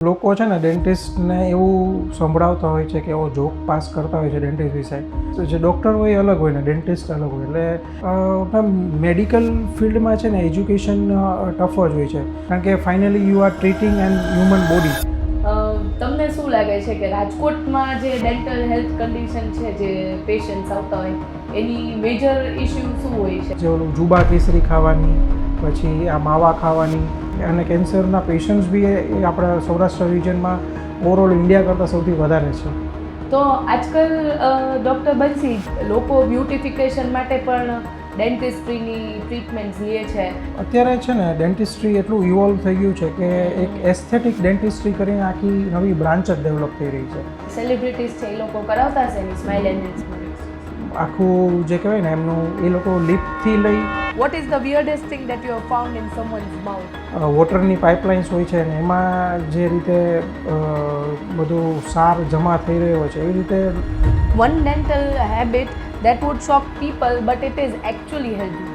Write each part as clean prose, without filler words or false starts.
લોકો છે ને ડેન્ટિસ્ટને એવું સંભળાવતા હોય છે કે એવો જોક પાસ કરતા હોય છે ડેન્ટિસ્ટ વિશે. તો જે ડૉક્ટર હોય એ અલગ હોય ને ડેન્ટિસ્ટ અલગ હોય. એટલે મેડિકલ ફિલ્ડમાં છે ને એજ્યુકેશન ટફ જ હોય છે, કારણ કે finally you are treating and human body. તમને શું લાગે છે કે રાજકોટમાં જે ડેન્ટલ હેલ્થ કન્ડિશન છે, જે પેશન્ટ્સ આવતા હોય એની મેજર ઇશ્યુ શું હોય છે? જે ઓલું જુબા કેસરી ખાવાની, પછી આ માવા ખાવાની, અને કેન્સરના પેશન્ટ્સ બી એ આપણા સૌરાષ્ટ્ર રિજનમાં ઓવરઓલ ઇન્ડિયા કરતાં સૌથી વધારે છે. તો આજકાલ ડૉક્ટર બંસી, લોકો બ્યુટિફિકેશન માટે પણ ડેન્ટિસ્ટ્રીની ટ્રીટમેન્ટ્સ લે છે. અત્યારે છે ને ડેન્ટિસ્ટ્રી એટલું ઇવોલ્વ થઈ ગયું છે કે એક એસ્થેટિક ડેન્ટિસ્ટ્રી કરીને આખી નવી બ્રાન્ચ જ ડેવલપ થઈ રહી છે. સેલિબ્રિટીઝ છે એ લોકો કરાવતા છે એની સ્માઇલ એન્હાન્સમેન્ટ. આખું જે કહેવાય ને એમનું એ લોકો લિપથી લઈ what is the weirdest thing that you have found in someone's mouth? વોટરની પાઇપલાઇન્સ હોય છે ને એમાં જે રીતે બધું સાર જમા થઈ રહ્યો છે એવી રીતે. One dental habit that would shock people but it is actually healthy.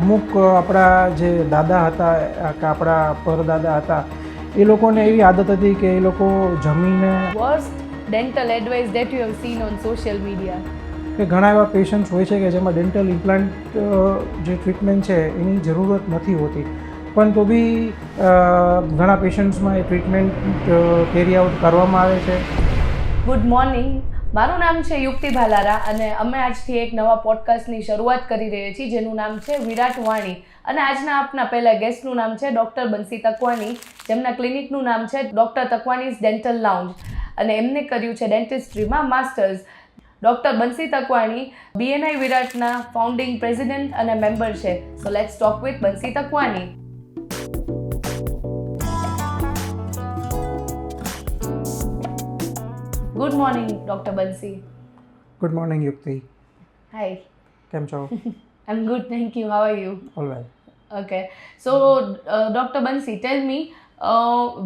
અમુક આપણા જે દાદા હતા કે આપણા પરદાદા હતા એ લોકોને એવી આદત હતી કે એ લોકો જમીને. Worst dental advice that you have seen on social media? કે ઘણા એવા પેશન્ટ્સ હોય છે કે જેમાં ડેન્ટલ ઇમ્પ્લાન્ટ જે ટ્રીટમેન્ટ છે એની જરૂરત નથી હોતી, પણ તો બી ઘણા પેશન્ટ્સમાં એ ટ્રીટમેન્ટ કેરી આઉટ કરવામાં આવે છે. ગુડ મોર્નિંગ, મારું નામ છે યુક્તિ ભાલારા અને અમે આજથી એક નવા પોડકાસ્ટની શરૂઆત કરી રહ્યા છીએ જેનું નામ છે વિરાટ વાણી. અને આજના આપના પહેલા ગેસ્ટનું નામ છે ડૉક્ટર બંસી તકવાની, જેમના ક્લિનિકનું નામ છે ડૉક્ટર તકવાનીઝ ડેન્ટલ લાઉન્જ અને એમને કર્યું છે ડેન્ટિસ્ટ્રીમાં masters. Doctor Bansi Takwani BNI વિરાટના ફાઉન્ડિંગ પ્રેસિડેન્ટ અને મેમ્બર છે. So let's talk with Bansi Takwani. Good morning doctor Bansi. Good morning Yukti. Hi. કેમ છો? I am good, thank you. How are you? All well. Okay, so Dr. Bansi, tell me,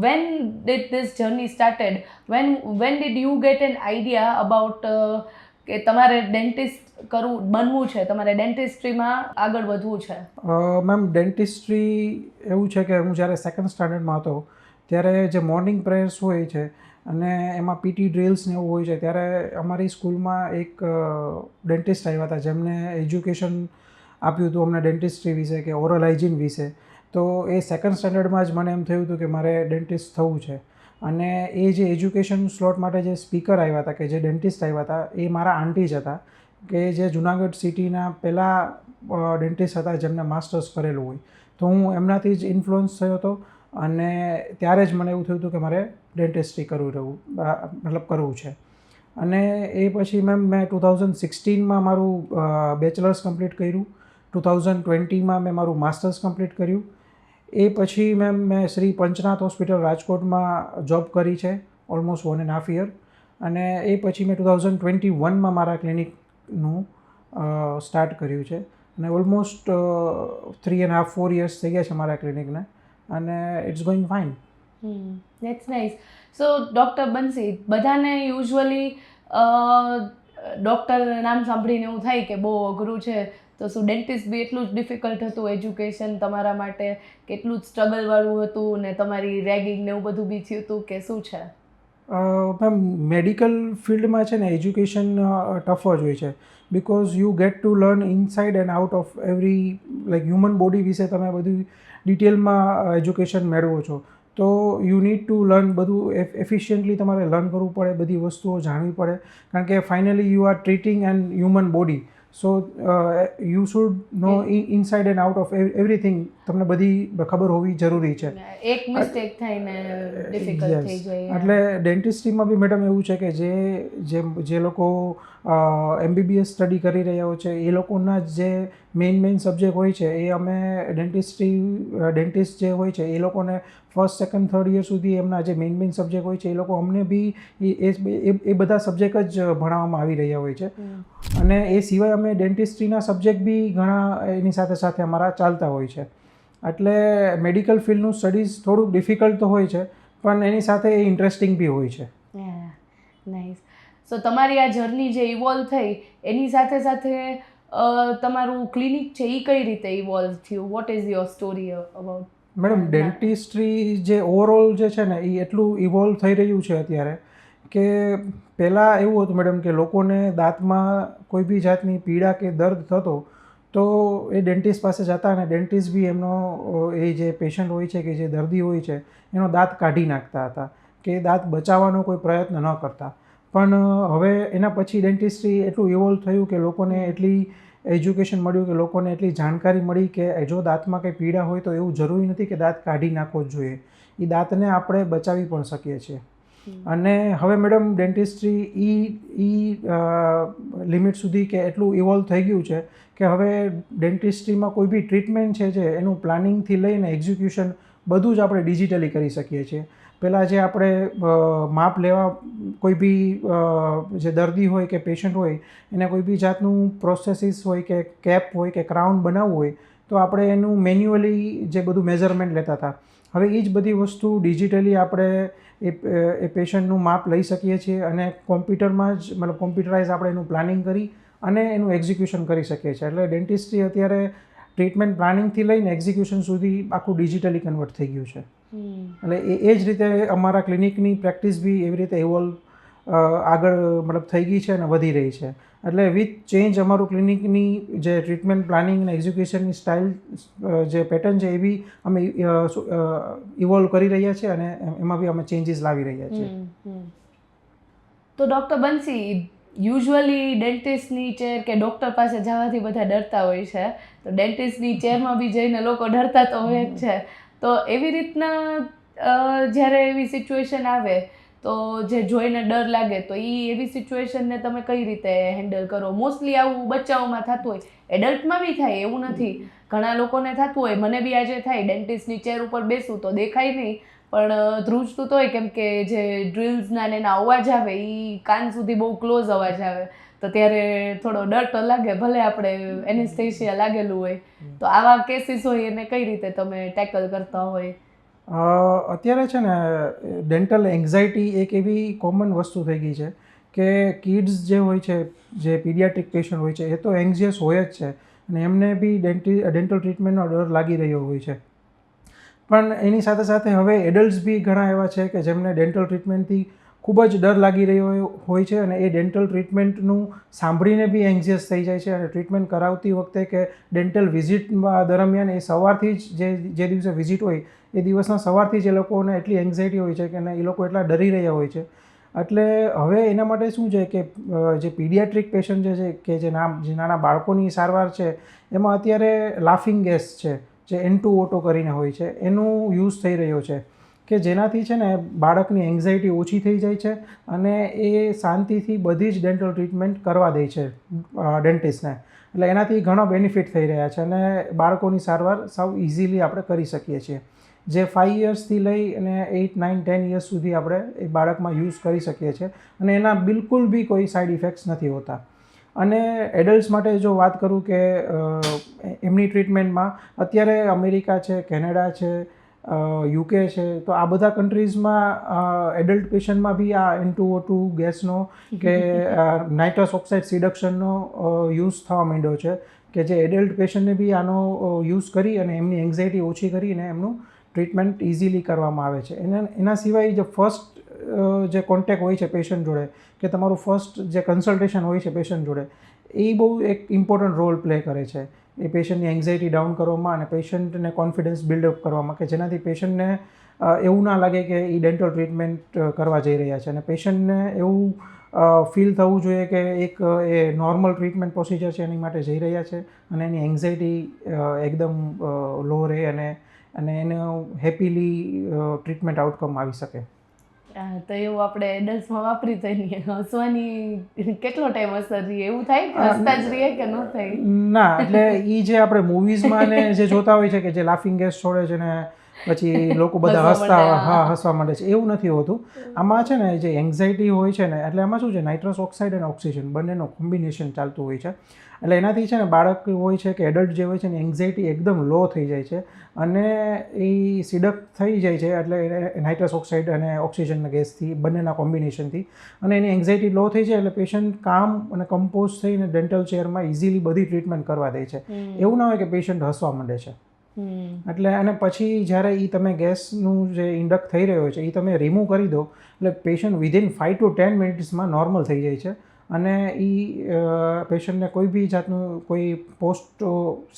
when did this journey started? When did you get an idea about કે તમારે dentist બનવું છે, તમારે ડેન્ટિસ્ટ્રીમાં આગળ વધવું છે? મેમ ડેન્ટિસ્ટ્રી એવું છે કે હું જ્યારે સેકન્ડ સ્ટાન્ડર્ડમાં હતો ત્યારે જે મોર્નિંગ પ્રેયર્સ હોય છે અને એમાં PT ડ્રિલ્સ ને એવું હોય છે, ત્યારે અમારી સ્કૂલમાં એક ડેન્ટિસ્ટ આવ્યા હતા જેમને એજ્યુકેશન આપ્યું હતું અમને ડેન્ટિસ્ટ્રી વિશે કે ઓરલ હાઇજીન વિશે. તો એ સેકન્ડ સ્ટાન્ડર્ડમાં જ મને એમ થયું હતું કે મારે ડેન્ટિસ્ટ થવું છે. અને એ જે એજ્યુકેશન સ્લોટ માટે જે સ્પીકર આવ્યા હતા કે જે ડેન્ટિસ્ટ આવ્યા હતા એ મારા આંટી જ હતા, કે જે જુનાગઢ સિટીના પહેલાં ડેન્ટિસ્ટ હતા જેમને માસ્ટર્સ કરેલું હોય. તો હું એમનાથી જ ઇન્ફ્લુઅન્સ થયો હતો અને ત્યારે જ મને એવું થયું હતું કે મારે ડેન્ટિસ્ટ્રી કરવું છે. અને એ પછી મેં 2016માં મારું બેચલર્સ કમ્પ્લીટ કર્યું. 2020માં મેં મારું માસ્ટર્સ કમ્પ્લીટ કર્યું. એ પછી મેં શ્રી પંચનાથ હોસ્પિટલ રાજકોટમાં જોબ કરી છે ઓલમોસ્ટ 1.5 year. અને એ પછી મેં 2021માં મારા ક્લિનિકનું સ્ટાર્ટ કર્યું છે અને ઓલમોસ્ટ 3.5-4 years થઈ ગયા છે મારા ક્લિનિકને અને it's going fine. That's nice. So doctor Bansi, બધાને યુઝ્યુઅલી ડૉક્ટર નામ સાંભળીને એવું થાય કે બહુ અઘરું છે, તો શું ડેન્ટિસ્ટ બી એટલું જ ડિફિકલ્ટ હતું એજ્યુકેશન તમારા માટે? કેટલું જ સ્ટ્રગલવાળું હતું ને તમારી રેગિંગ ને એવું બધું બી થયું હતું કે શું છે? મેમ મેડિકલ ફિલ્ડમાં છે ને એજ્યુકેશન ટફ જ હોય છે, because you get to learn inside and out of every like human body વિશે તમે બધું ડિટેલમાં એજ્યુકેશન મેળવો છો. તો યુ નીડ ટુ લર્ન બધું એફિશિયન્ટલી તમારે લર્ન કરવું પડે, બધી વસ્તુઓ જાણવી પડે, કારણ કે finally you are treating and human body. So you should no inside and out of everything. તમને બધી ખબર હોવી જરૂરી છે. એક મિસ્ટેક થઈને ડિફિકલ્ટ થઈ જાય. એટલે ડેન્ટિસ્ટ્રીમાં બી મેડમ એવું છે કે જે લોકો MBBS સ્ટડી કરી રહ્યા હોય છે એ લોકોના જે મેઇન સબ્જેક્ટ હોય છે એ અમે ડેન્ટિસ્ટ જે હોય છે એ લોકોને ફર્સ્ટ સેકન્ડ થર્ડ યર સુધી એમના જે મેઇન સબ્જેક્ટ હોય છે એ લોકો અમને બી એ બધા સબ્જેક્ટ જ ભણાવવામાં આવી રહ્યા હોય છે. અને એ સિવાય અમે ડેન્ટિસ્ટ્રીના સબ્જેક્ટ બી ઘણા એની સાથે સાથે અમારા ચાલતા હોય છે. એટલે મેડિકલ ફિલ્ડનું સ્ટડીઝ થોડુંક ડિફિકલ્ટ તો હોય છે, પણ એની સાથે એ ઇન્ટરેસ્ટિંગ બી હોય છે. નાઇસ. સો તમારી આ જર્ની જે ઇવોલ્વ થઈ એની સાથે સાથે તમારું ક્લિનિક છે એ કઈ રીતે ઇવોલ્વ થયું? What is your story about? Madam dentistry જે ઓવરઓલ જે છે ને એ એટલું ઇવોલ્વ થઈ રહ્યું છે અત્યારે કે પહેલાં એવું હતું મેડમ કે લોકોને દાંતમાં કોઈ બી જાતની પીડા કે દર્દ થતો તો એ ડેન્ટિસ્ટ પાસે જતા અને ડેન્ટિસ્ટ બી એમનો એ જે પેશન્ટ હોય છે કે જે દર્દી હોય છે એનો દાંત કાઢી નાખતા હતા કે દાંત બચાવવાનો કોઈ પ્રયત્ન ન કરતા. પણ હવે એના પછી ડેન્ટિસ્ટ્રી એટલું ઇવોલ્વ થયું કે લોકોને એટલી એજ્યુકેશન મળ્યું કે લોકોને એટલી જાણકારી મળી કે જો દાંતમાં કંઈ પીડા હોય તો એવું જરૂરી નથી કે દાંત કાઢી નાખવો જ જોઈએ, એ દાંતને આપણે બચાવી પણ શકીએ છીએ. અને હવે મેડમ ડેન્ટિસ્ટ્રી લિમિટ સુધી કે એટલું ઇવોલ્વ થઈ ગયું છે કે હવે ડેન્ટિસ્ટ્રીમાં કોઈ બી ટ્રીટમેન્ટ છે જે એનું પ્લાનિંગથી લઈને એક્ઝિક્યુશન બધું જ આપણે ડિજિટલી કરી શકીએ છીએ. પહેલાં જે આપણે માપ લેવા કોઈ બી જે દર્દી હોય કે પેશન્ટ હોય એને કોઈ બી જાતનું પ્રોસેસીસ હોય કે કેપ હોય કે ક્રાઉન બનાવવું હોય તો આપણે એનું મેન્યુઅલી જે બધું મેઝરમેન્ટ લેતા હતા, હવે એ જ બધી વસ્તુ ડિજિટલી આપણે એ પેશન્ટનું માપ લઈ શકીએ છીએ અને કોમ્પ્યુટરમાં જ મતલબ કોમ્પ્યુટરાઇઝ આપણે એનું પ્લાનિંગ કરી અને એનું એક્ઝિક્યુશન કરી શકીએ છીએ. એટલે ડેન્ટિસ્ટ્રી અત્યારે ટ્રીટમેન્ટ પ્લાનિંગથી લઈને એક્ઝિક્યુશન સુધી આખું ડિજિટલી કન્વર્ટ થઈ ગયું છે. એટલે એ જ રીતે અમારા ક્લિનિકની પ્રેક્ટિસ બી એવી રીતે ઇવોલ્વ આગળ મતલબ થઈ ગઈ છે અને વધી રહી છે. એટલે વિથ ચેન્જ અમારું ક્લિનિકની જે ટ્રીટમેન્ટ પ્લાનિંગ અને એક્ઝિક્યુશનની સ્ટાઇલ જે પેટર્ન છે એ બી અમે ઇવોલ્વ કરી રહ્યા છીએ અને એમાં બી અમે ચેન્જીસ લાવી રહ્યા છીએ. તો ડૉક્ટર બંસી, યુઝ્યુઅલી ડેન્ટિસ્ટની ચેર કે ડૉક્ટર પાસે જવાથી બધા ડરતા હોય છે, તો ડેન્ટિસ્ટની ચેરમાં બી જઈને લોકો ડરતા તો હોય જ છે. તો એવી રીતના જ્યારે એવી સિચ્યુએશન આવે તો જે જોઈને ડર લાગે તો એ એવી સિચ્યુએશનને તમે કઈ રીતે હેન્ડલ કરો? મોસ્ટલી આવું બચ્ચાઓમાં થતું હોય, એડલ્ટમાં બી થાય એવું નથી, ઘણા લોકોને થતું હોય. મને બી આજે થાય, ડેન્ટિસ્ટની ચેર ઉપર બેસું તો દેખાય નહીં પણ ધ્રુજતું તો હોય, કેમ કે જે ડ્રિલ્સના ને એના અવાજ આવે એ કાન સુધી બહુ ક્લોઝ અવાજ આવે તો ત્યારે થોડો ડર તો લાગે, ભલે આપણે એનેસ્થેસિયા લાગેલું હોય. તો આવા કેસીસ હોય એને કઈ રીતે તમે ટેકલ કરતા હોય? અત્યારે છે ને ડેન્ટલ એન્ઝાયટી એક એવી કોમન વસ્તુ થઈ ગઈ છે કે કિડ્સ જે હોય છે, જે પીડિયાટ્રિક પેશન્ટ હોય છે, એ તો એન્ઝિયસ હોય જ છે અને એમને બી ડેન્ટલ ટ્રીટમેન્ટનો ડર લાગી રહ્યો હોય છે. પણ એની સાથે સાથે હવે એડલ્ટ્સ બી ઘણા એવા છે કે જેમને ડેન્ટલ ટ્રીટમેન્ટથી ખૂબ જ ડર લાગી રહ્યો હોય છે અને એ ડેન્ટલ ટ્રીટમેન્ટનું સાંભળીને બી એન્ઝિયસ થઈ જાય છે અને ટ્રીટમેન્ટ કરાવતી વખતે કે ડેન્ટલ વિઝિટ દરમિયાન એ સવારથી જ જે દિવસે વિઝિટ હોય એ દિવસના સવારથી જ એ લોકોને એટલી એન્ઝાયટી હોય છે કે એ લોકો એટલા ડરી રહ્યા હોય છે. એટલે હવે એના માટે શું છે કે જે પીડિયાટ્રિક પેશન્ટ છે કે જે નાના બાળકોની સારવાર છે એમાં અત્યારે લાફિંગ ગેસ છે જે N2O2 કરીને હોય છે એનું યુઝ થઈ રહ્યો છે કે જેનાથી છે ને બાળકની એન્ઝાયટી ઓછી થઈ જાય છે અને એ શાંતિથી બધી જ ડેન્ટલ ટ્રીટમેન્ટ કરવા દે છે ડેન્ટિસ્ટને. એટલે એનાથી ઘણો બેનિફિટ થઈ રહ્યા છે અને બાળકોની સારવાર સાવ ઇઝીલી આપણે કરી શકીએ છીએ. જે 5 યર્સથી લઈ અને 8, 9, 10 યર્સ સુધી આપણે એ બાળકમાં યુઝ કરી શકીએ છીએ અને એના બિલકુલ બી કોઈ સાઇડ ઇફેક્ટ્સ નથી હોતા. અને એડલ્ટ્સ માટે જો વાત કરું કે એમની ટ્રીટમેન્ટમાં અત્યારે અમેરિકા છે, કેનેડા છે, UK છે, તો આ બધા કન્ટ્રીઝમાં એડલ્ટ પેશન્ટમાં બી આ N2O2 ગેસનો કે નાઇટ્રસ ઓક્સાઇડ સિડક્શનનો યુઝ થવા માંડ્યો છે કે જે એડલ્ટ પેશન્ટને બી આનો યુઝ કરી અને એમની એન્ઝાયટી ઓછી કરીને એમનું ટ્રીટમેન્ટ ઇઝીલી કરવામાં આવે છે. એના સિવાય જે ફર્સ્ટ જે કોન્ટેક્ટ હોય છે પેશન્ટ જોડે કે તમારું ફર્સ્ટ જે કન્સલ્ટેશન હોય છે પેશન્ટ જોડે, એ બહુ એક ઇમ્પોર્ટન્ટ રોલ પ્લે કરે છે એ પેશન્ટની એન્ઝાયટી ડાઉન કરવામાં અને પેશન્ટને કોન્ફિડન્સ બિલ્ડઅપ કરવામાં, કે જેનાથી પેશન્ટને એવું ના લાગે કે એ ડેન્ટલ ટ્રીટમેન્ટ કરવા જઈ રહ્યા છે અને પેશન્ટને એવું ફીલ થવું જોઈએ કે એક એ નોર્મલ ટ્રીટમેન્ટ પ્રોસિજર છે એની માટે જઈ રહ્યા છે અને એની એન્ઝાયટી એકદમ લો રહે અને એનું હેપીલી ટ્રીટમેન્ટ આઉટકમ આવી શકે. તો એવું આપણે એડલ્ટ્સમાં વાપરી તો એની હસવાની કેટલો ટાઈમ અસર રહીએ? એવું થાય કે હસતા જ રહીએ કે ન થાય? ના, એટલે એ જે આપણે મૂવીઝમાં ને જે જોતા હોય છે કે જે લાફિંગ ગેસ છોડે છે ને પછી લોકો બધા હસવા માંડે છે, એવું નથી હોતું. આમાં છે ને જે એન્ઝાયટી હોય છે ને, એટલે આમાં શું છે, નાઇટ્રસ ઓક્સાઇડ અને ઓક્સિજન બંનેનો કોમ્બિનેશન ચાલતું હોય છે. એટલે એનાથી છે ને બાળક હોય છે કે એડલ્ટ જે હોય છે ને એન્ઝાયટી એકદમ લો થઈ જાય છે અને એ સિડક થઈ જાય છે. એટલે નાઇટ્રસ ઓક્સાઇડ અને ઓક્સિજનના ગેસથી બંનેના કોમ્બિનેશનથી અને એની એન્ઝાયટી લો થઈ જાય એટલે પેશન્ટ કામ અને કમ્પોઝ થઈને ડેન્ટલ ચેરમાં ઇઝીલી બધી ટ્રીટમેન્ટ કરવા દે છે. એવું ના હોય કે પેશન્ટ હસવા માંડે છે. એટલે અને પછી જ્યારે એ તમે ગેસનું જે ઇન્ડક્ટ થઈ રહ્યો છે એ તમે રિમૂવ કરી દો એટલે પેશન્ટ વિધિન 5 to 10 મિનિટ્સમાં નોર્મલ થઈ જાય છે અને એ પેશન્ટને કોઈ બી જાતનું કોઈ પોસ્ટ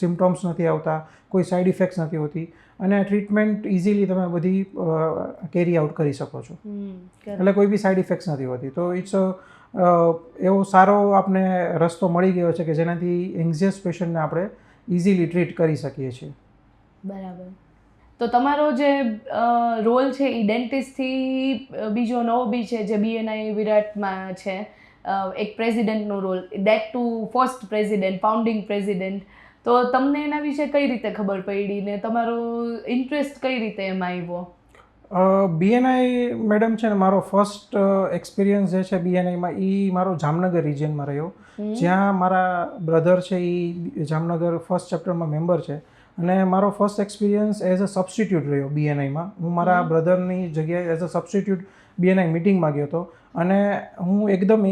સિમ્ટોમ્સ નથી આવતા, કોઈ સાઈડ ઇફેક્ટ્સ નથી હોતી અને ટ્રીટમેન્ટ ઇઝીલી તમે બધી કેરી આઉટ કરી શકો છો. એટલે કોઈ બી સાઈડ ઇફેક્ટ્સ નથી હોતી. તો ઇટ્સ એવો સારો આપણે રસ્તો મળી ગયો છે કે જેનાથી એન્ઝિયસ પેશન્ટને આપણે ઇઝીલી ટ્રીટ કરી શકીએ છીએ. બરાબર. તો તમારો જે રોલ છે એ ડેન્ટિસ્ટથી બીજો નવો બી છે જે BNI વિરાટમાં છે, એક પ્રેસિડેન્ટનો role, that to first president, founding president. તો તમને એના વિશે કઈ રીતે ખબર પડી ને તમારો ઇન્ટરેસ્ટ કઈ રીતે એમાં આવ્યો? BNI મેડમ છે ને, મારો ફર્સ્ટ એક્સપિરિયન્સ જે છે BNIમાં એ મારો જામનગર રિજિયનમાં રહ્યો, જ્યાં મારા બ્રધર છે એ જામનગર ફર્સ્ટ ચેપ્ટરમાં મેમ્બર છે અને મારો first experience as a substitute રહ્યો BNIમાં. હું મારા બ્રધરની જગ્યાએ એઝ અ સબસ્ટિટ્યૂટ BNI મિટિંગમાં ગયો હતો અને હું એકદમ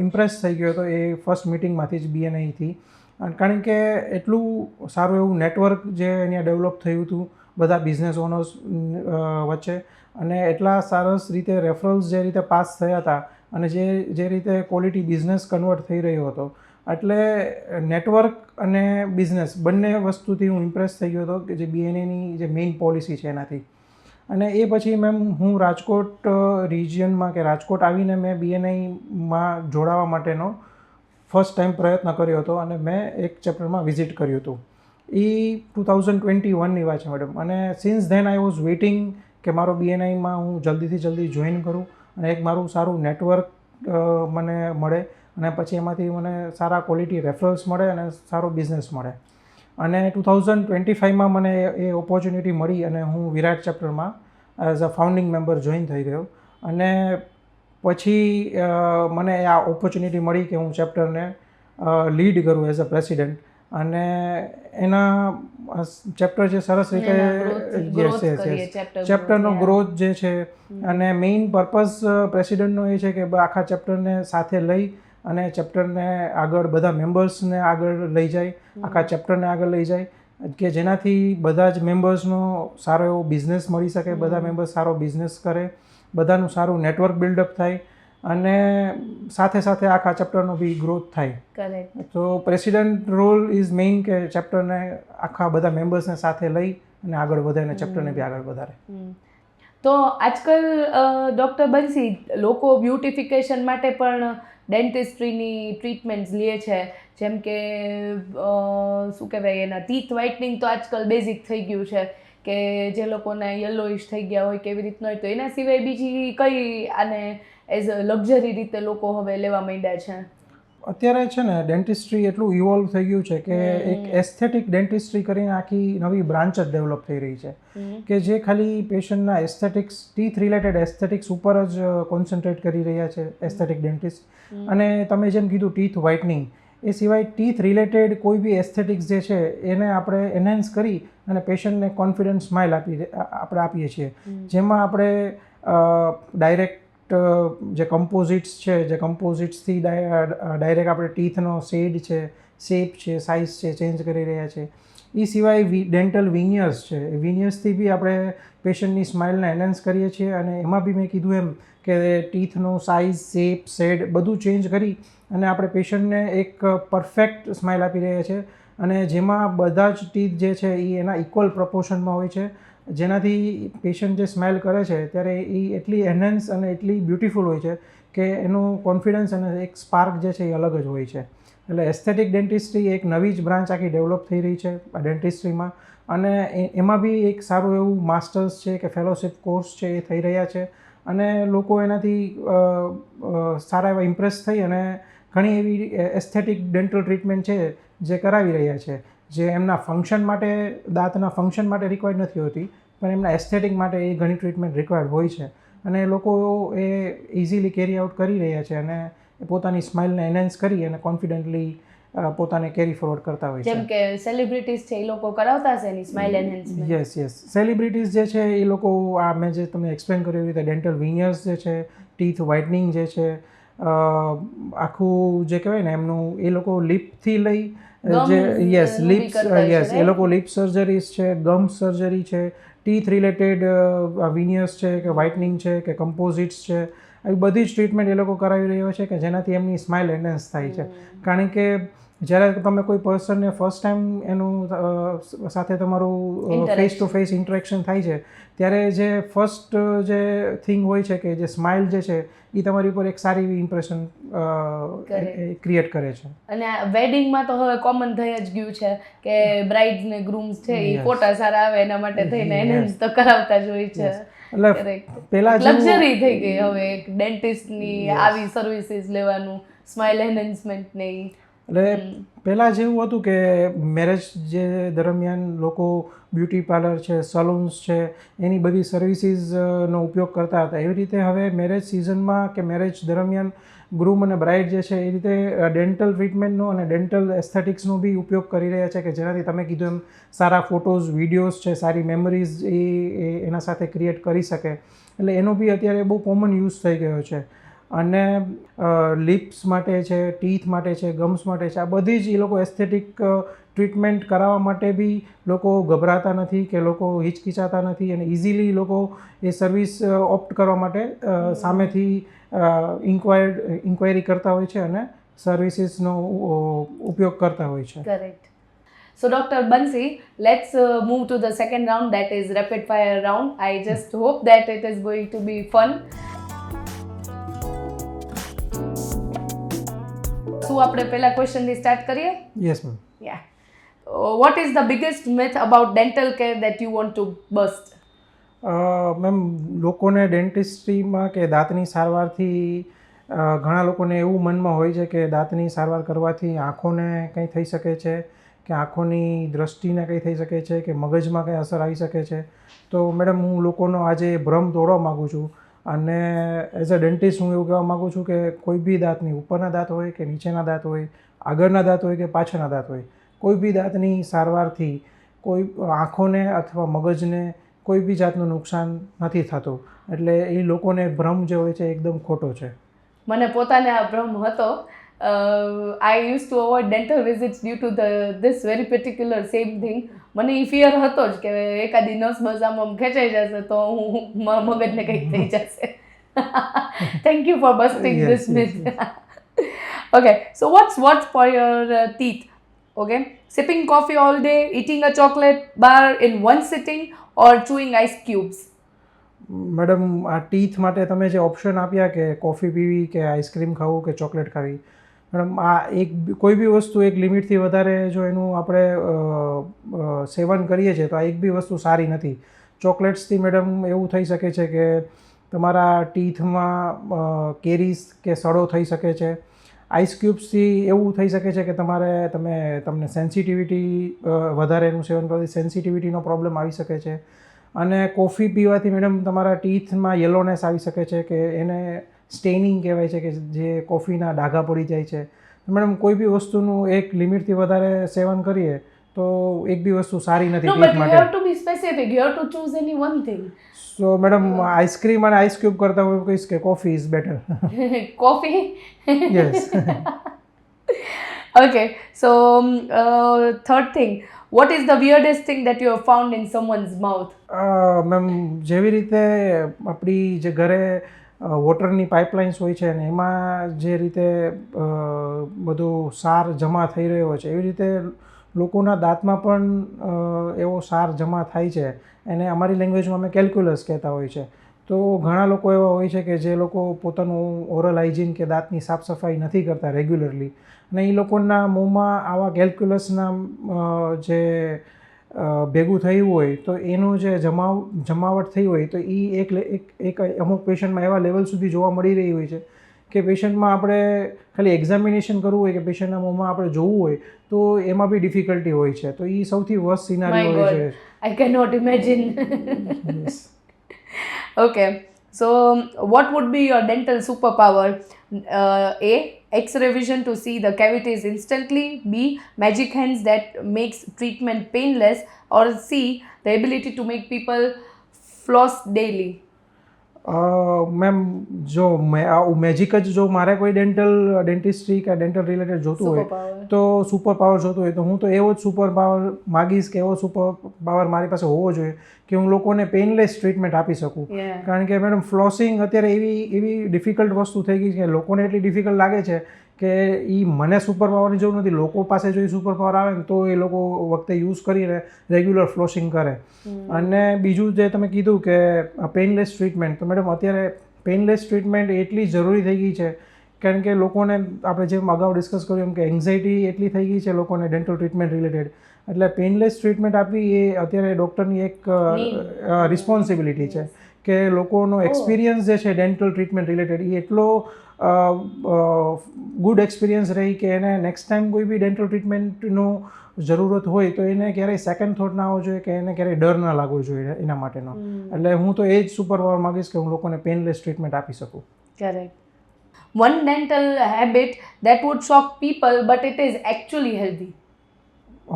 ઇમ્પ્રેસ થઈ ગયો હતો એ ફર્સ્ટ મિટિંગમાંથી જ BNIથી. કારણ કે એટલું સારું એવું નેટવર્ક જે અહીંયા ડેવલપ થયું હતું બધા બિઝનેસ ઓનર્સ વચ્ચે અને એટલા સરસ રીતે રેફરલ્સ જે રીતે પાસ થયા હતા અને જે રીતે ક્વોલિટી બિઝનેસ કન્વર્ટ થઈ રહ્યો હતો, એટલે નેટવર્ક અને બિઝનેસ બંને વસ્તુથી હું ઇમ્પ્રેસ થઈ ગયો હતો કે જે BNIની જે મેઇન પોલિસી છે એનાથી. અને એ પછી હું રાજકોટ રિજિયનમાં કે રાજકોટ આવીને મેં BNIમાં જોડાવા માટેનો ફર્સ્ટ ટાઈમ પ્રયત્ન કર્યો હતો અને મેં એક ચેપ્ટરમાં વિઝિટ કર્યું હતું. એ 2021ની વાત છે મેડમ. અને since then I was waiting કે મારો BNIમાં હું જલ્દીથી જલ્દી જોઈન કરું અને એક મારું સારું નેટવર્ક મને મળે અને પછી એમાંથી મને સારા ક્વોલિટી રેફરલ્સ મળે અને સારો બિઝનેસ મળે. અને 2025માં મને એ ઓપોર્ચ્યુનિટી મળી અને હું વિરાટ ચેપ્ટરમાં as a founding member join થઈ ગયો. અને પછી મને આ ઓપોર્ચ્યુનિટી મળી કે હું ચેપ્ટરને લીડ કરું એઝ અ પ્રેસિડેન્ટ. અને એના ચેપ્ટર જે સરસ રીતે ચેપ્ટરનો ગ્રોથ જે છે અને મેઇન પર્પઝ પ્રેસિડેન્ટનો એ છે કે આખા ચેપ્ટરને સાથે લઈ અને ચેપ્ટરને આગળ બધા મેમ્બર્સને આગળ લઈ જાય, આખા ચેપ્ટરને આગળ લઈ જાય કે જેનાથી બધા જ મેમ્બર્સનો સારો એવો બિઝનેસ મળી શકે, બધા મેમ્બર્સ સારો બિઝનેસ કરે, બધાનું સારું નેટવર્ક બિલ્ડઅપ થાય અને સાથે સાથે આખા ચેપ્ટરનો બી ગ્રોથ થાય. કરેક્ટ. તો પ્રેસિડેન્ટ રોલ ઇઝ મેઇન કે ચેપ્ટરને આખા બધા મેમ્બર્સને સાથે લઈ અને આગળ વધે અને ચેપ્ટરને બી આગળ વધારે. તો આજકાલ ડૉક્ટર બંસી, લોકો બ્યુટિફિકેશન માટે પણ ડેન્ટિસ્ટ્રીની ટ્રીટમેન્ટ્સ લે છે, જેમ કે શું કહેવાય એના ટીથ વ્હાઇટનિંગ તો આજકાલ બેઝિક થઈ ગયું છે કે જે લોકોને યલોઇશ થઈ ગયા હોય કેવી રીતના હોય. તો એના સિવાય બીજી કઈ આને એઝ અ લક્ઝરી રીતે લોકો હવે લેવા માંડ્યા છે? અત્યારે છે ને ડેન્ટિસ્ટ્રી એટલું ઇવોલ્વ થઈ ગયું છે કે એક એસ્થેટિક ડેન્ટિસ્ટ્રી કરીને આખી નવી બ્રાન્ચ જ ડેવલપ થઈ રહી છે કે જે ખાલી પેશન્ટના એસ્થેટિક્સ, ટીથ રિલેટેડ એસ્થેટિક્સ ઉપર જ કોન્સન્ટ્રેટ કરી રહ્યા છે એસ્થેટિક ડેન્ટિસ્ટ. અને તમે જેમ કીધું ટીથ વ્હાઇટનિંગ, એ સિવાય ટીથ રિલેટેડ કોઈ બી એસ્થેટિક્સ જે છે એને આપણે એનહેન્સ કરી અને પેશન્ટને કોન્ફિડન્સ સ્માઇલ આપણે આપીએ છીએ, જેમાં આપણે ડાયરેક્ટ જે કમ્પોઝિટ્સ છે, જે કમ્પોઝિટ્સથી ડાયરેક્ટ આપણે ટીથનો શેડ છે, શેપ છે, સાઇઝ છે ચેન્જ કરી રહ્યા છે. એ સિવાય ડેન્ટલ વિનિયર્સ છે, એ વિનિયર્સથી બી આપણે પેશન્ટની સ્માઇલને એનહેન્સ કરીએ છીએ અને એમાં બી મેં કીધું એમ કે ટીથનો સાઇઝ, શેપ, શેડ બધું ચેન્જ કરી અને આપણે પેશન્ટને એક પરફેક્ટ સ્માઇલ આપી રહ્યા છીએ અને જેમાં બધા જ ટીથ જે છે એ એના ઇક્વલ પ્રપોર્શનમાં હોય છે, જેનાથી પેશન્ટ જે સ્માઇલ કરે છે ત્યારે એ એટલી એનહેન્સ અને એટલી બ્યુટિફુલ હોય છે કે એનું કોન્ફિડન્સ અને એક સ્પાર્ક જે છે એ અલગ જ હોય છે. એટલે એસ્થેટિક ડેન્ટિસ્ટ્રી એક નવી જ બ્રાન્ચ આખી ડેવલપ થઈ રહી છે ડેન્ટિસ્ટ્રીમાં અને એમાં બી એક સારું એવું માસ્ટર્સ છે કે ફેલોશિપ કોર્સ છે એ થઈ રહ્યા છે અને લોકો એનાથી સારા એવા ઇમ્પ્રેસ થઈ અને ઘણી એવી એસ્થેટિક ડેન્ટલ ટ્રીટમેન્ટ છે જે કરાવી રહ્યા છે, જે એમના ફંક્શન માટે, દાંતના ફંક્શન માટે રિક્વાયર્ડ નથી હોતી પણ એમના એસ્થેટિક માટે એ ઘણી ટ્રીટમેન્ટ રિક્વાયર્ડ હોય છે અને લોકો એ ઇઝીલી કેરી આઉટ કરી રહ્યા છે અને પોતાની સ્માઇલને એનહેન્સ કરી અને કોન્ફિડન્ટલી પોતાને કેરી ફોરવર્ડ કરતા હોય છે. જેમ કે સેલિબ્રિટીઝ છે એ લોકો કરાવતા હશે એની સ્માઇલ એનહેન્સમેન્ટ. યસ. સેલિબ્રિટીઝ જે છે એ લોકો આ મેં જે તમને એક્સપ્લેન કર્યું એ રીતે ડેન્ટલ વિનિયર્સ જે છે, ટીથ વ્હાઇટનિંગ જે છે આખું જે કહેવાય ને એમનું એ લોકો લિપથી લઈ Gums જે યસ નું બી લિપ્સ કરતા છે, યસ એ right? લોકો લિપ સર્જરીઝ છે, ગમ સર્જરી છે, ટીથ રિલેટેડ વિનિયર્સ છે કે વ્હાઇટનિંગ છે કે કમ્પોઝિટ્સ છે, આવી બધી જ ટ્રીટમેન્ટ એ લોકો કરાવી રહ્યો છે કે જેનાથી એમની સ્માઇલ એનહેન્સ થાય છે. કારણ કે જ્યારે તમે કોઈ પર્સનને ફર્સ્ટ ટાઈમ એનું સાથે તમારું Interaction. Face to face interaction થાય છે ત્યારે જે ફર્સ્ટ જે થિંગ હોય છે કે જે સ્માઇલ જે છે એ તમારી ઉપર એક સારી એવી ઇમ્પ્રેશન Correct. ક્રિએટ કરે છે. અને વેડિંગમાં તો હવે કોમન થઈ જ ગયું છે કે બ્રાઇડ્સ ને ગ્રૂમ્સ છે એ Yes. ફોટા સારા આવે એના માટે થઈને Yes. એનહેન્સ તો કરાવતા જ હોય છે. Yes. એટલે Correct. પહેલાં જેવું લક્ઝરી થઈ ગઈ હવે એક ડેન્ટિસ્ટની Yes. આવી સર્વિસીસ લેવાનું, સ્માઇલ એનહેન્સમેન્ટ ને ઈ. એટલે પહેલાં જેવું હતું કે મેરેજ જે દરમિયાન લોકો બ્યુટી પાર્લર છે, સલૂન્સ છે, એની બધી સર્વિસીસનો ઉપયોગ કરતા હતા. એવી રીતે હવે મેરેજ સિઝનમાં કે મેરેજ દરમિયાન ગ્રૂમ અને બ્રાઇડ જે છે એ રીતે ડેન્ટલ ટ્રીટમેન્ટનો અને ડેન્ટલ એસ્થેટિક્સનો બી ઉપયોગ કરી રહ્યા છે કે જેનાથી તમે કીધું એમ સારા ફોટોઝ, વિડીયોઝ છે, સારી મેમરીઝ એના સાથે ક્રિએટ કરી શકે. એટલે એનો બી અત્યારે બહુ કોમન યુઝ થઈ ગયો છે. અને લિપ્સ માટે છે, ટીથ માટે છે, ગમ્સ માટે છે, આ બધી જ એ લોકો એસ્થેટિક ટ્રીટમેન્ટ કરાવવા માટે બી લોકો ગભરાતા નથી કે લોકો હિચકિચાતા નથી અને ઇઝીલી લોકો એ સર્વિસ ઓપ્ટ કરવા માટે સામેથી ઇન્ક્વાયરી કરતા હોય છે અને સર્વિસીસનો ઉપયોગ કરતા હોય છે. Correct. So, Dr. Bansi, let's move to the second round, that is rapid fire round. I just hope that it is going to be fun. શું આપણે પહેલા ક્વેશ્ચનથી સ્ટાર્ટ કરીએ? Yes ma'am. Yeah. What is the biggest myth about dental care that you want to bust? Ma'am લોકોને ડેન્ટિસ્ટ્રીમાં કે દાંતની સારવારથી ઘણા લોકોને એવું મનમાં હોય છે કે દાંતની સારવાર કરવાથી આંખોને કંઈ થઈ શકે છે કે આંખોની દૃષ્ટિને કંઈ થઈ શકે છે કે મગજમાં કંઈ અસર આવી શકે છે. તો મેડમ હું લોકોનો આજે ભ્રમ તોડવા માગું છું અને એઝ અ ડેન્ટિસ્ટ હું એવું કહેવા માગું છું કે કોઈ બી દાંતની ઉપરના દાંત હોય કે નીચેના દાંત હોય, આગળના દાંત હોય કે પાછળના દાંત હોય, કોઈ બી દાંતની સારવારથી કોઈ આંખોને અથવા મગજને કોઈ બી જાતનું નુકસાન નથી થતું. એટલે એ લોકોને ભ્રમ જે હોય છે એકદમ ખોટો છે. મને પોતાને આ ભ્રમ હતો. I use to avoid dental visits due to this very particular same thing. મને એ ફિયર હતો જ કે એકાદી નસ બસ આમ ખેંચાઈ જશે તો હું મગજને કંઈક થઈ જશે. Thank you for bursting Yes, this yes, myth. Okay, so what's for your teeth? Okay, sipping coffee all day, eating a chocolate bar in one sitting, or chewing ice cubes? Madam આ teeth માટે તમે જે option આપ્યા કે coffee PV કે ice cream ખાવું કે chocolate ખાવી, મેડમ આ કોઈ બી વસ્તુ એક લિમિટથી વધારે જો એનું આપણે સેવન કરીએ છીએ તો આ એક બી વસ્તુ સારી નથી. ચોકલેટ્સથી મેડમ એવું થઈ શકે છે કે તમારા ટીથમાં કેરીઝ કે સડો થઈ શકે છે. આઈસ ક્યુબ્સથી એવું થઈ શકે છે કે તમને સેન્સિટિવિટી વધારે એનું સેવન કરવાથી સેન્સિટિવિટીનો પ્રોબ્લેમ આવી શકે છે. અને કોફી પીવાથી મેડમ તમારા ટીથમાં યલોનેસ આવી શકે છે કે એને સ્ટેનિંગ કહેવાય છે કે જે કોફીના ડાઘા પડી જાય છે. મેડમ કોઈ બી વસ્તુનું એક લિમિટથી વધારે સેવન કરીએ તો એક બી વસ્તુ સારી નથી No, ટીથ but you માટે. have to be specific. You have to choose any one thing. So madam ice cream અને આઈસ ક્યુબ કરતાં હું કહીશ કે coffee is better. Coffee? Yes. Okay, so third thing, what is the weirdest thing that you have found in someone's mouth? Ma'am જેવી રીતે આપણી જે ઘરે વોટરની પાઇપલાઇન્સ હોય છે ને એમાં જે રીતે બધું સાર જમા થઈ રહ્યો હોય છે એવી રીતે લોકોના દાંતમાં પણ એવો સાર જમા થાય છે. એને અમારી લેંગ્વેજમાં અમે કેલ્ક્યુલસ કહેતા હોય છે. તો ઘણા લોકો એવા હોય છે કે જે લોકો પોતાનું ઓરલ હાઇજીન કે દાંતની સાફ સફાઈ નથી કરતા રેગ્યુલરલી અને એ લોકોના મોંમાં આવા કેલ્ક્યુલસના જે ભેગું થયું હોય તો એનું જે જમાવટ થઈ હોય તો એ એક અમુક પેશન્ટમાં એવા લેવલ સુધી જોવા મળી રહી હોય છે કે પેશન્ટમાં આપણે ખાલી એક્ઝામિનેશન કરવું હોય કે પેશન્ટના મોંમાં આપણે જોવું હોય તો એમાં બી ડિફિકલ્ટી હોય છે. તો એ સૌથી વર્સ્ટ My સિનારીઓ હોય God, છે. I cannot imagine. Yes. Okay, so what would be your dental superpower? A. X-ray vision to see the cavities instantly. B. Magic hands that makes treatment painless. Or C. The ability to make people floss daily. Ma'am જો magic જ જો મારે કોઈ dentistry કે dental related જોતું હોય Superpower. તો super power જોતું હોય તો હું તો એવો જ સુપર પાવર માગીશ કે એવો સુપર પાવર મારી પાસે હોવો જોઈએ કે હું લોકોને પેઇનલેસ ટ્રીટમેન્ટ આપી શકું. Yeah. કારણ કે મેડમ ફ્લોસિંગ અત્યારે એવી ડિફિકલ્ટ વસ્તુ થઈ ગઈ છે કે લોકોને એટલી ડિફિકલ્ટ લાગે છે કે એ મને સુપર પાવરની જરૂર નથી. લોકો પાસે જો એ સુપર પાવર આવે ને તો એ લોકો વખતે યુઝ કરીને રેગ્યુલર ફ્લોસિંગ કરે. અને બીજું જે તમે કીધું કે પેઇનલેસ ટ્રીટમેન્ટ, તો મેડમ અત્યારે પેઇનલેસ ટ્રીટમેન્ટ એટલી જરૂરી થઈ ગઈ છે કારણ કે લોકોને આપણે જેમ અગાઉ ડિસ્કસ કર્યું એમ કે એન્ઝાઇટી એટલી થઈ ગઈ છે લોકોને ડેન્ટલ ટ્રીટમેન્ટ રિલેટેડ, એટલે પેઇનલેસ ટ્રીટમેન્ટ આપવી એ અત્યારે ડૉક્ટરની એક રિસ્પોન્સિબિલિટી છે કે લોકોનો એક્સપિરિયન્સ જે છે ડેન્ટલ ટ્રીટમેન્ટ રિલેટેડ એ એટલો ગુડ એક્સપિરિયન્સ રહી કે એને નેક્સ્ટ ટાઈમ કોઈ બી ડેન્ટલ ટ્રીટમેન્ટનો જરૂરત હોય તો એને ક્યારેય સેકન્ડ થોટ ના આવવો જોઈએ કે એને ક્યારેય ડર ના લાગવો જોઈએ એના માટેનો. એટલે હું તો એ જ સુપર પાવર માગીશ કે હું લોકોને પેઇનલેસ ટ્રીટમેન્ટ આપી શકું. Correct. One dental habit that would shock people, but it is actually healthy.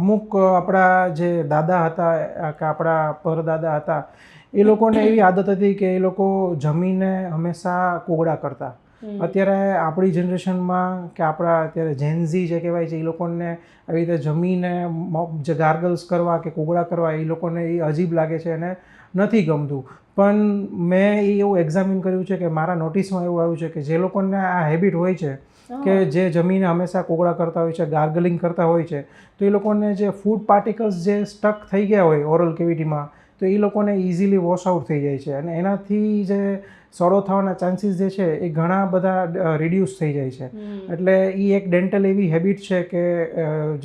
અમુક આપણા જે દાદા હતા કે આપણા પરદાદા હતા એ લોકોને એવી આદત હતી કે એ લોકો જમીને હંમેશા કોગળા કરતા. અત્યારે આપણી જનરેશનમાં કે આપણા અત્યારે જેનઝી જે કહેવાય છે એ લોકોને આવી રીતે જમીને જે ગાર્ગલ્સ કરવા કે કોગળા કરવા એ લોકોને એ અજીબ લાગે છે અને નથી ગમતું. પણ મેં એ એવું એક્ઝામિન કર્યું છે કે મારા નોટિસમાં એવું આવ્યું છે કે જે લોકોને આ હેબિટ હોય છે કે જે જમીને હંમેશા કોગળા કરતા હોય છે, ગાર્ગલિંગ કરતા હોય છે, તો એ લોકોને જે ફૂડ પાર્ટિકલ્સ જે સ્ટક થઈ ગયા હોય ઓરલ કેવિટીમાં તો એ લોકોને ઇઝીલી વોશ આઉટ થઈ જાય છે અને એનાથી જે સડો થવાના ચાન્સીસ જે છે એ ઘણા બધા રિડ્યુસ થઈ જાય છે. એટલે એ એક ડેન્ટલ એવી હેબિટ છે કે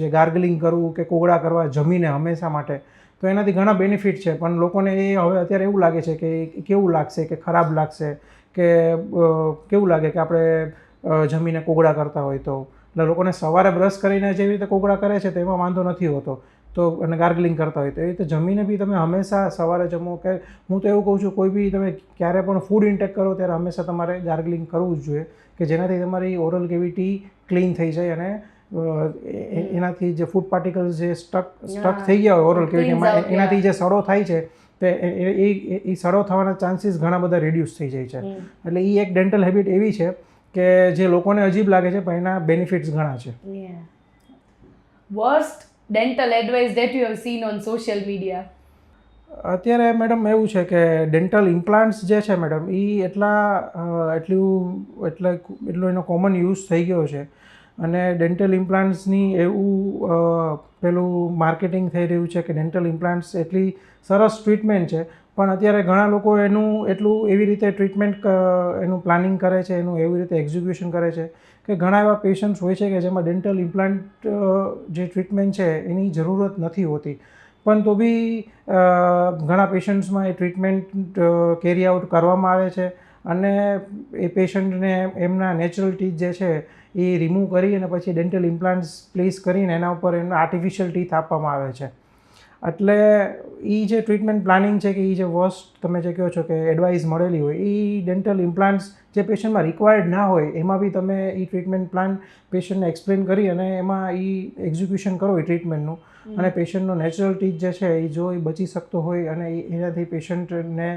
જે ગાર્ગલિંગ કરવું કે કોગળા કરવા જમીને હંમેશા માટે, તો એનાથી ઘણા બેનિફિટ છે. પણ લોકોને એ હવે અત્યારે એવું લાગે છે કે કેવું લાગશે, કે ખરાબ લાગશે, કે કેવું લાગે કે આપણે જમીને કોગળા કરતા હોય તો. એટલે લોકોને સવારે બ્રશ કરીને જેવી રીતે કોગળા કરે છે તો એમાં વાંધો નથી હોતો, તો અને ગાર્ગલિંગ કરતા હોય તો એ રીતે જમીને બી તમે હંમેશા સવારે જમો કે હું તો એવું કહું છું કોઈ બી તમે ક્યારે પણ ફૂડ ઇન્ટેક કરો ત્યારે હંમેશા તમારે ગાર્ગલિંગ કરવું જ જોઈએ કે જેનાથી તમારી ઓરલ કેવિટી ક્લીન થઈ જાય અને એનાથી જે ફૂડ પાર્ટિકલ્સ જે સ્ટક થઈ ગયા હોય ઓરલ કેવિટીમાં એનાથી જે સડો થાય છે તો એ સડો થવાના ચાન્સીસ ઘણા બધા રિડ્યુસ થઈ જાય છે. એટલે એ એક ડેન્ટલ હેબિટ એવી છે કે જે લોકોને અજીબ લાગે છે પણ એના બેનિફિટ્સ ઘણા છે. Worst dental advice that you have seen on social media? અત્યારે મેડમ એવું છે કે ડેન્ટલ ઇમ્પ્લાન્ટ્સ જે છે મેડમ એ એટલો એનો કોમન યુઝ થઈ ગયો છે અને ડેન્ટલ ઇમ્પ્લાન્ટ્સની એવું પેલું માર્કેટિંગ થઈ રહ્યું છે કે ડેન્ટલ ઇમ્પ્લાન્ટ્સ એટલી સરસ ટ્રીટમેન્ટ છે પણ અત્યારે ઘણા લોકો એનું એટલું એવી રીતે ટ્રીટમેન્ટ એનું પ્લાનિંગ કરે છે, એનું એવી રીતે એક્ઝિક્યુશન કરે છે કે ઘણા એવા પેશન્ટ્સ હોય છે કે જેમાં ડેન્ટલ ઇમ્પ્લાન્ટ જે ટ્રીટમેન્ટ છે એની જરૂરત નથી હોતી, પણ તો બી ઘણા પેશન્ટ્સમાં એ ટ્રીટમેન્ટ કેરી આઉટ કરવામાં આવે છે અને એ પેશન્ટને એમના નેચરલ ટીથ જે છે એ રિમૂવ કરી અને પછી ડેન્ટલ ઇમ્પ્લાન્ટ્સ પ્લેસ કરીને એના ઉપર એમને આર્ટિફિશિયલ ટીથ આપવામાં આવે છે. એટલે એ જે ટ્રીટમેન્ટ પ્લાનિંગ છે કે એ જે વર્સ્ટ તમે જે કહો છો કે એડવાઇસ મળેલી હોય એ ડેન્ટલ ઇમ્પ્લાન્ટ્સ જે પેશન્ટમાં રિક્વાયર્ડ ના હોય એમાં બી તમે એ ટ્રીટમેન્ટ પ્લાન પેશન્ટને એક્સપ્લેન કરી અને એમાં એ એક્ઝિક્યુશન કરો એ ટ્રીટમેન્ટનું અને પેશન્ટનો નેચરલ ટીથ જે છે એ જો એ બચી શકતો હોય અને એનાથી પેશન્ટને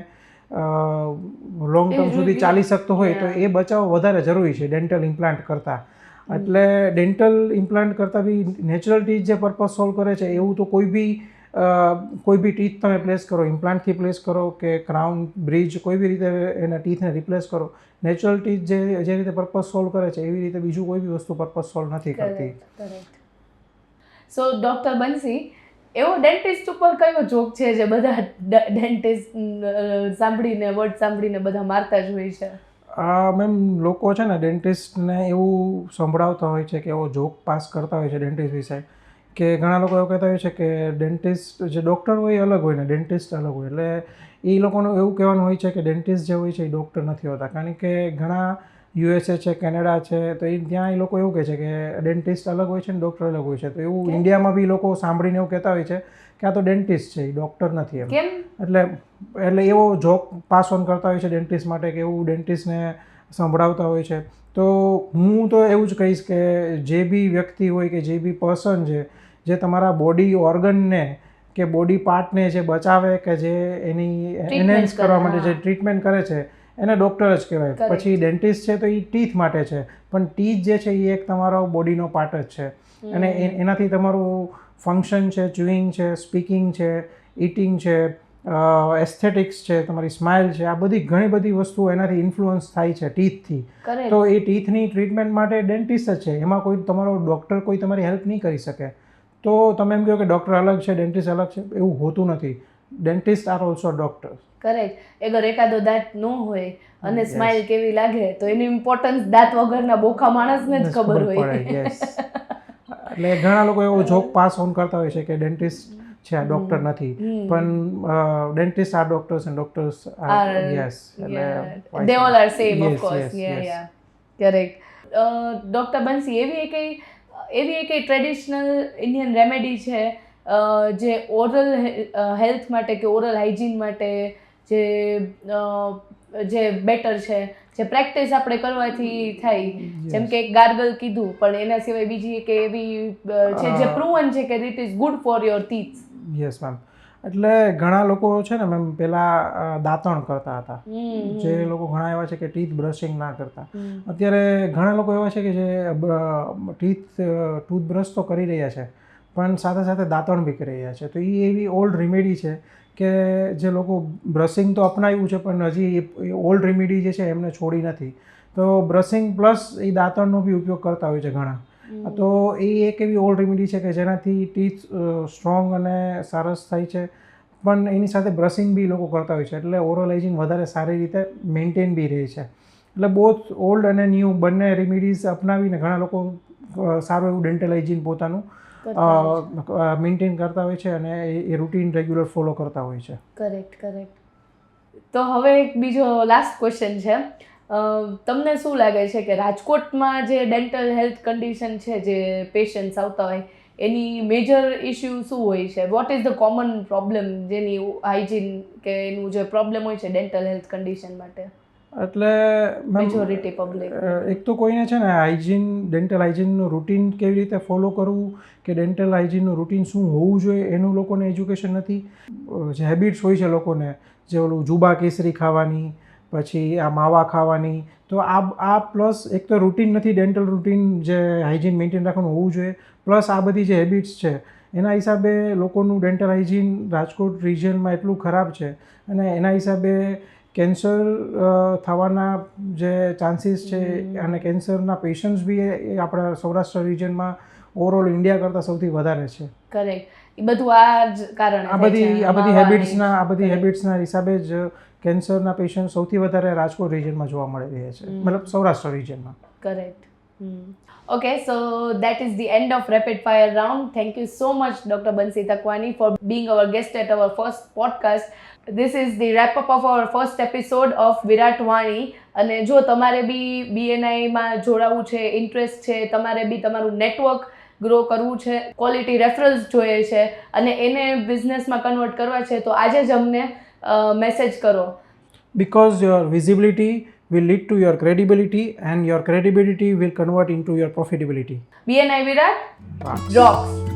લોંગ ટર્મ સુધી ચાલી શકતો હોય તો એ બચાવ વધારે જરૂરી છે ડેન્ટલ ઇમ્પ્લાન્ટ કરતાં. એટલે ડેન્ટલ ઇમ્પ્લાન્ટ કરતાં બી નેચરલ ટીથ જે પર્પઝ સોલ્વ કરે છે એવું તો કોઈ બી ટીથ તમે પ્લેસ કરો, ઇમ્પ્લાન્ટથી પ્લેસ કરો કે ક્રાઉન, બ્રિજ, કોઈ બી રીતે એના ટીથને રિપ્લેસ કરો, નેચરલ ટીથ જે રીતે પર્પઝ સોલ્વ કરે છે એવી રીતે બીજું કોઈ બી વસ્તુ પર્પઝ સોલ્વ નથી કરતી. સો ડૉક્ટર બંસી, એવો ડેન્ટિસ્ટ ઉપર કયો જોક છે જે બધા ડેન્ટિસ્ટ વર્ડ સાંભળીને બધા મારતા જ હોય છે? મેમ લોકો છે ને ડેન્ટિસ્ટને એવું સંભળાવતા હોય છે કે એવો જોક પાસ કરતા હોય છે ડેન્ટિસ્ટ વિશે કે ઘણા લોકો એવું કહેતા હોય છે કે ડેન્ટિસ્ટ જે ડૉક્ટર હોય એ અલગ હોય ને ડેન્ટિસ્ટ અલગ હોય. એટલે એ લોકોનું એવું કહેવાનું હોય છે કે ડેન્ટિસ્ટ જે હોય છે એ ડૉક્ટર નથી હોતા, કારણ કે ઘણા USA છે, કેનેડા છે, તો ત્યાં એ લોકો એવું કહે છે કે ડેન્ટિસ્ટ અલગ હોય છે ને ડૉક્ટર અલગ હોય છે. તો એવું ઇન્ડિયામાં બી લોકો સાંભળીને એવું કહેતા હોય છે કે આ તો ડેન્ટિસ્ટ છે, એ ડૉક્ટર નથી એમ. એટલે એવો જોક પાસ ઓન કરતા હોય છે ડેન્ટિસ્ટ માટે કે એવું ડેન્ટિસ્ટને સંભળાવતા હોય છે. તો હું તો એવું જ કહીશ કે જે બી વ્યક્તિ હોય કે જે બી પર્સન છે જે તમારા બોડી ઓર્ગનને કે બોડી પાર્ટને જે બચાવે કે જે એની એનહેન્સ કરવા માટે જે ટ્રીટમેન્ટ કરે છે એને ડૉક્ટર જ કહેવાય. Correct. પછી ડેન્ટિસ્ટ છે તો એ ટીથ માટે છે, પણ ટીથ જે છે એ એક તમારો બોડીનો પાર્ટ જ છે, અને એનાથી તમારું ફંક્શન છે, ચ્યુઇંગ છે, સ્પીકિંગ છે, ઇટિંગ છે, એસ્થેટિક્સ છે, તમારી સ્માઇલ છે, આ બધી ઘણી બધી વસ્તુઓ એનાથી ઇન્ફ્લુઅન્સ થાય છે ટીથથી. Correct. તો એ ટીથની ટ્રીટમેન્ટ માટે ડેન્ટિસ્ટ જ છે, એમાં કોઈ તમારો ડૉક્ટર કોઈ તમારી હેલ્પ નહીં કરી શકે. તો તમે એમ કહો કે ડૉક્ટર અલગ છે, ડેન્ટિસ્ટ અલગ છે, એવું હોતું નથી. Dentist are also doctor. Correct. અગર એકાદો દાંત ન હોય અને સ્માઇલ કેવી લાગે તો એની ઇમ્પોર્ટન્સ દાંત વગરના બોખા માણસને જ ખબર હોય. યસ. એટલે ઘણા લોકો એવો જોક પાસ ઓન કરતા હોય છે કે ડેન્ટિસ્ટ છે આ ડૉક્ટર નથી, પણ dentist are doctors and doctors are yes. They all are same, of course. Yeah. Correct. Doctor Bansi, એવી એક ટ્રેડિશનલ ઇન્ડિયન રેમેડી છે જે ઓરલ હેલ્થ માટે કે ઓરલ હાઇજીન માટે જે બેટર છે, જે પ્રેક્ટિસ આપણે કરવાથી થાય, જેમ કે એક ગાર્ગલ કીધું, પણ એના સિવાય બીજી એક એવી છે જે પ્રૂવન છે કે it is good for your teeth. Yes ma'am. એટલે ઘણા લોકો છે ને મેમ પહેલાં દાંતણ કરતા હતા, જે લોકો ઘણા એવા છે કે ટીથ બ્રશિંગ ના કરતા. અત્યારે ઘણા લોકો એવા છે કે જે ટૂથબ્રશ તો કરી રહ્યા છે પણ સાથે સાથે દાંતણ બી કરી રહ્યા છે. તો એ એવી ઓલ્ડ રેમેડી છે કે જે લોકો બ્રશિંગ તો અપનાવ્યું છે પણ હજી એ ઓલ્ડ રેમેડી જે છે એમને છોડી નથી. તો બ્રશિંગ પ્લસ એ દાંતણનો બી ઉપયોગ કરતા હોય છે ઘણા. તો એ એક એવી ઓલ્ડ રેમેડી છે કે જેનાથી ટીથ સ્ટ્રોંગ અને સરસ થાય છે, પણ એની સાથે બ્રશિંગ બી લોકો કરતા હોય છે, એટલે ઓરલ હાઇજીન વધારે સારી રીતે મેન્ટેન બી રહે છે. એટલે બોથ ઓલ્ડ અને ન્યૂ બંને રેમેડીઝ અપનાવીને ઘણા લોકો સારું એવું ડેન્ટલ હાઇજીન પોતાનું મેન્ટેન કરતા હોય છે અને એ રૂટીન રેગ્યુલર ફોલો કરતા હોય છે. કરેક્ટ. તો હવે એક બીજો લાસ્ટ ક્વેશ્ચન છે. તમને શું લાગે છે કે રાજકોટમાં જે ડેન્ટલ હેલ્થ કન્ડિશન છે, જે પેશન્ટ્સ આવતા હોય, એની મેજર ઇશ્યુ શું હોય છે? Vote is the common problem જેની હાઇજીન કે એનું જે પ્રોબ્લેમ હોય છે ડેન્ટલ હેલ્થ કન્ડિશન માટે? એટલે મેજોરિટી પબ્લિક એક તો કોઈને છે ને હાઇજીન, ડેન્ટલ હાઇજીનનું રૂટીન કેવી રીતે ફોલો કરવું કે ડેન્ટલ હાઇજીનનું રૂટીન શું હોવું જોઈએ એનું લોકોને એજ્યુકેશન નથી. જે હેબિટ્સ હોય છે લોકોને, જે ઓલું જુબા કેસરી ખાવાની, પછી આ માવા ખાવાની, તો આ પ્લસ એક તો રૂટીન નથી, ડેન્ટલ રૂટીન જે હાઇજીન મેન્ટેન રાખવાનું હોવું જોઈએ, પ્લસ આ બધી જે હેબિટ્સ છે એના હિસાબે લોકોનું ડેન્ટલ હાઇજીન રાજકોટ રિજિયનમાં એટલું ખરાબ છે અને એના હિસાબે કેન્સર થવાના જે ચાન્સીસ છે અને કેન્સરના પેશન્ટ્સ બી એ આપણા સૌરાષ્ટ્ર રિજિયનમાં ઓવરઓલ ઇન્ડિયા કરતાં સૌથી વધારે છે. કરેક્ટ. એ બધું આ જ કારણે આ બધી હેબિટ્સના હિસાબે જ કેન્સરના પેશન્ટ સૌથી વધારે રાજકોટ રિજિયનમાં જોવા મળી રહ્યા છે, મતલબ સૌરાષ્ટ્ર રિજિયનમાં. Correct. Okay, so that is the end of rapid fire round. Thank you so much, Dr. Bansi Takwani, for being our guest at our first podcast. This is the wrap up of our first episode of Virat Vani. અને જો તમારે બી BNI માં જોડાવું છે, interest છે, તમારે બી તમારું network grow કરવું છે, ક્વોલિટી રેફરન્સ જોઈએ છે અને એને બિઝનેસમાં કન્વર્ટ કરવા છે, તો આજે જ અમને મેસેજ કરો. Because your visibility will lead to your credibility and your credibility will convert into your profitability. BNI Virat rocks.